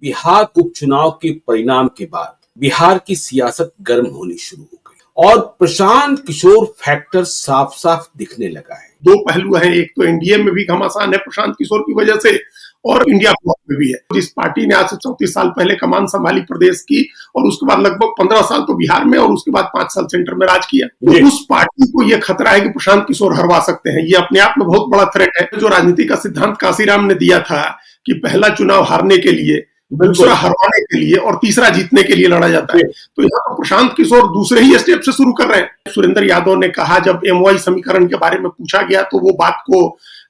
बिहार उपचुनाव के परिणाम के बाद बिहार की सियासत गर्म होनी शुरू हो गई और प्रशांत किशोर फैक्टर साफ साफ दिखने लगा है। दो पहलू हैं, एक तो एनडीए में भी घमासान है प्रशांत किशोर की वजह से, और इंडिया ब्लॉक में भी है। जिस पार्टी ने आज से 34 साल पहले कमान संभाली प्रदेश की, और उसके बाद लगभग 15 साल तो बिहार में, और उसके बाद 5 साल सेंटर में राज किया, तो उस पार्टी को यह खतरा है कि प्रशांत किशोर हरवा सकते हैं। ये अपने आप में बहुत बड़ा थ्रेट है। जो राजनीति का सिद्धांत कांसीराम ने दिया था कि पहला चुनाव हारने के लिए, दूसरा हरवाने के लिए और तीसरा जीतने के लिए लड़ा जाता है, तो यहाँ तो प्रशांत किशोर दूसरे ही स्टेप से शुरू कर रहे हैं। सुरेंद्र यादव ने कहा, जब एमओआई समीकरण के बारे में पूछा गया तो वो बात को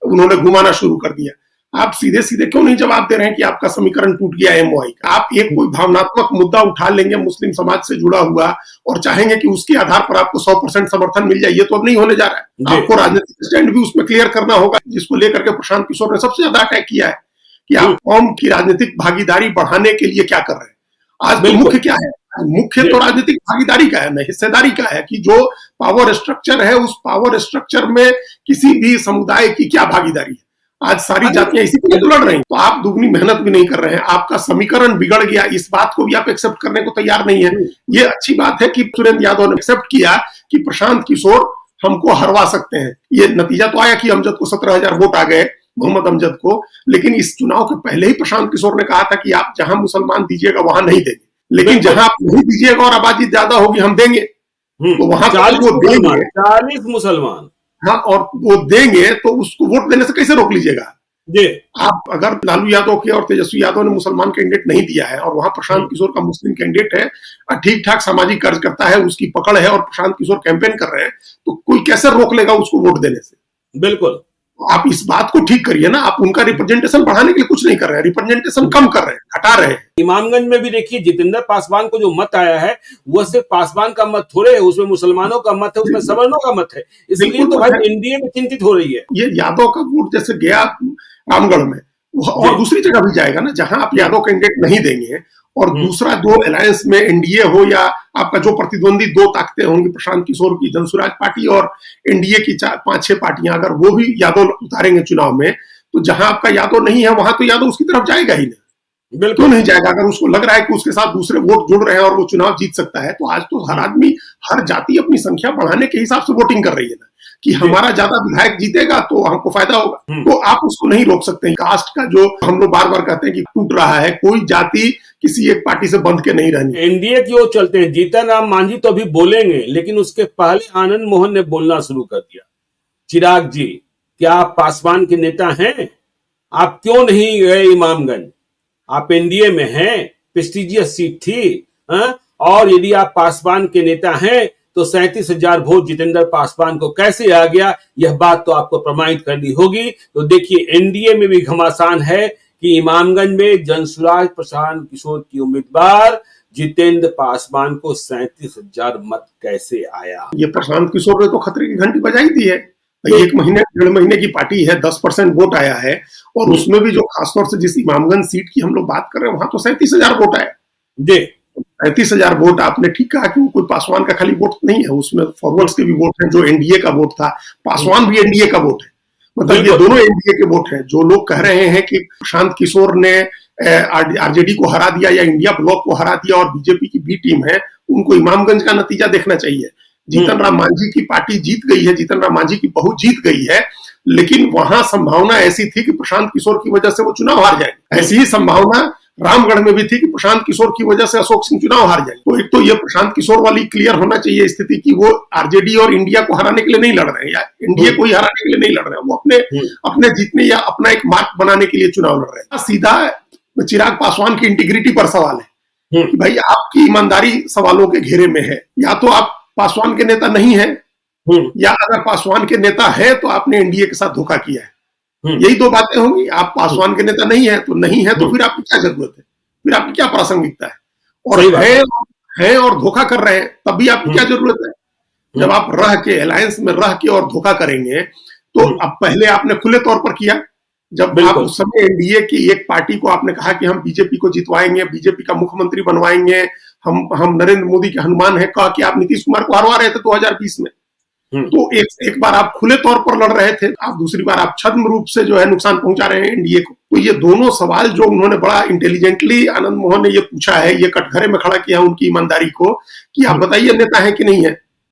उन्होंने घुमाना शुरू कर दिया। आप सीधे सीधे क्यों नहीं जवाब दे रहे हैं कि आपका समीकरण टूट गया एमओआई का? आप एक कोई भावनात्मक मुद्दा उठा लेंगे मुस्लिम समाज से जुड़ा हुआ और चाहेंगे कि उसके आधार पर आपको 100% समर्थन मिल जाए, ये तो अब नहीं होने जा रहा है। आपको राजनीतिक स्टैंड भी उसमें क्लियर करना होगा, जिसको लेकर के प्रशांत किशोर ने सबसे ज्यादा अटैक किया है कि आप कौम की राजनीतिक भागीदारी बढ़ाने के लिए क्या कर रहे हैं। आज तो मुख्य क्या है? मुख्य तो राजनीतिक भागीदारी का है, हिस्सेदारी का है, कि जो पावर स्ट्रक्चर है उस पावर स्ट्रक्चर में किसी भी समुदाय की क्या भागीदारी है। आज सारी जातियां इसी के लिए लड़ रही हैं, तो आप दुगनी मेहनत भी नहीं कर रहे हैं। आपका समीकरण बिगड़ गया, इस बात को भी आप एक्सेप्ट करने को तैयार नहीं है। ये अच्छी बात है कि सुरेंद्र यादव ने एक्सेप्ट किया कि प्रशांत किशोर हमको हरवा सकते हैं। ये नतीजा तो आया कि अमजद को 17,000 वोट आ गए, मोहम्मद अमजद को, लेकिन इस चुनाव के पहले ही प्रशांत किशोर ने कहा था कि आप जहां मुसलमान दीजिएगा वहां नहीं देंगे, लेकिन जहां आप नहीं दीजिएगा और आबादी ज्यादा होगी हम देंगे, तो वहां 40 मुसलमान, हाँ, और वो देंगे तो उसको वोट देने से कैसे रोक लीजिएगा? आप अगर लालू यादव के और तेजस्वी यादव ने मुसलमान कैंडिडेट नहीं दिया है और वहां प्रशांत किशोर का मुस्लिम कैंडिडेट है, ठीक ठाक सामाजिक कार्य करता है, उसकी पकड़ है और प्रशांत किशोर कैंपेन कर रहे हैं, तो कोई कैसे रोक लेगा उसको वोट देने से? बिल्कुल। आप इस बात को ठीक करिए ना। आप उनका रिप्रेजेंटेशन बढ़ाने के लिए कुछ नहीं कर रहे हैं, रिप्रेजेंटेशन कम कर रहे हैं, घटा रहे हैं। इमामगंज में भी देखिए, जितेंद्र पासवान को जो मत आया है वो सिर्फ पासवान का मत थोड़े है, उसमें मुसलमानों का मत है, उसमें सवर्णों का मत है, इसलिए तो भाई एनडीए में चिंतित हो रही है। ये यादव का वोट जैसे गया रामगढ़ में, और दूसरी जगह भी जाएगा ना, जहां आप यादव कैंडिडेट नहीं देंगे, और दूसरा जो अलायंस में एनडीए हो या आपका जो प्रतिद्वंदी दो ताकतें होंगी, प्रशांत किशोर की जनसुराज पार्टी और एनडीए की 5-6 पार्टियां, अगर वो भी यादव उतारेंगे चुनाव में, तो जहां आपका यादव नहीं है वहां तो यादव उसकी तरफ जाएगा ही नहीं। बिल्कुल नहीं जाएगा। अगर उसको लग रहा है कि उसके साथ दूसरे वोट जुड़ रहे हैं और वो चुनाव जीत सकता है, तो आज तो हर आदमी, हर जाति अपनी संख्या बढ़ाने के हिसाब से वोटिंग कर रही है ना, कि हमारा ज्यादा विधायक जीतेगा तो हमको फायदा होगा, तो आप उसको नहीं रोक सकते। कास्ट का जो हम लोग बार बार कहते हैं कि टूट रहा है, कोई जाति किसी एक पार्टी से बंध के नहीं रहनी। एनडीए की ओर चलते हैं। जीतन राम मांझी तो अभी बोलेंगे, लेकिन उसके पहले आनंद मोहन ने बोलना शुरू कर दिया। चिराग जी, क्या आप पासवान के नेता हैं? आप क्यों नहीं गए इमामगंज? आप एनडीए में हैं, प्रेस्टिजियस सीट थी, और यदि आप पासवान के नेता हैं तो 37,000 वोट जितेंद्र पासवान को कैसे आ गया, यह बात तो आपको प्रमाणित करनी होगी। तो देखिए, एनडीए में भी घमासान है कि इमामगंज में जनसुराज प्रशांत किशोर की उम्मीदवार जितेंद्र पासवान को 37,000 मत कैसे आया। ये प्रशांत किशोर ने तो खतरे की घंटी बजाई दी है। 1 महीने 1.5 महीने की पार्टी है, 10% वोट आया है, और उसमें भी जो खासतौर से जिस इमामगंज सीट की हम लोग बात कर रहे हैं, वहां तो 37,000 वोट आया। 37,000 वोट, आपने ठीक कहा कि वो कोई पासवान का खाली वोट नहीं है, उसमें फॉरवर्ड्स के भी वोट हैं, जो एनडीए का वोट था, पासवान भी एनडीए का वोट है, मतलब ये दोनों एनडीए के वोट हैं। जो लोग कह रहे हैं कि प्रशांत किशोर ने आरजेडी को हरा दिया या इंडिया ब्लॉक को हरा दिया और बीजेपी की बी टीम है, उनको इमामगंज का नतीजा देखना चाहिए। जीतन राम मांझी की पार्टी जीत गई है, जीतन राम मांझी की बहू जीत गई है, लेकिन वहां संभावना ऐसी थी कि प्रशांत किशोर की वजह से वो चुनाव हार जाएंगे। ऐसी ही संभावना रामगढ़ में भी थी कि प्रशांत किशोर की वजह से अशोक सिंह चुनाव हार जाएंगे। तो एक तो ये प्रशांत किशोर वाली क्लियर होना चाहिए स्थिति कि वो आरजेडी और इंडिया को हराने के लिए नहीं लड़ रहे हैं, या एनडीए को ही हराने के लिए नहीं लड़ रहे हैं, वो अपने जीतने या अपना एक मार्क बनाने के लिए चुनाव लड़ रहे हैं। सीधा चिराग पासवान की इंटीग्रिटी पर सवाल है कि भाई आपकी ईमानदारी सवालों के घेरे में है। या तो आप पासवान के नेता नहीं है, या अगर पासवान के नेता है तो आपने एनडीए के साथ धोखा किया है। यही दो बातें होंगी। आप पासवान के नेता नहीं है तो फिर आपकी क्या जरूरत है, फिर आपकी क्या प्रासंगिकता है? और है और धोखा कर रहे हैं, तब भी आपकी क्या जरूरत है? जब आप रह के अलायंस में रह के और धोखा करेंगे, तो अब पहले आपने खुले तौर पर किया, जब आप उस समय एनडीए की एक पार्टी को आपने कहा कि हम बीजेपी को जितवाएंगे, बीजेपी का मुख्यमंत्री बनवाएंगे, हम नरेंद्र मोदी के हनुमान हैं, कहा कि आप नीतीश कुमार को हरवा रहे थे 2020 में। तो एक बार आप खुले तौर पर लड़ रहे थे, आप दूसरी बार आप छद्म रूप से जो है नुकसान पहुंचा रहे हैं एनडीए को। तो ये दोनों सवाल जो उन्होंने बड़ा इंटेलिजेंटली आनंद मोहन ने ये पूछा है, ये कटघरे में खड़ा किया उनकी ईमानदारी को कि आप बताइए नेता है कि नहीं है।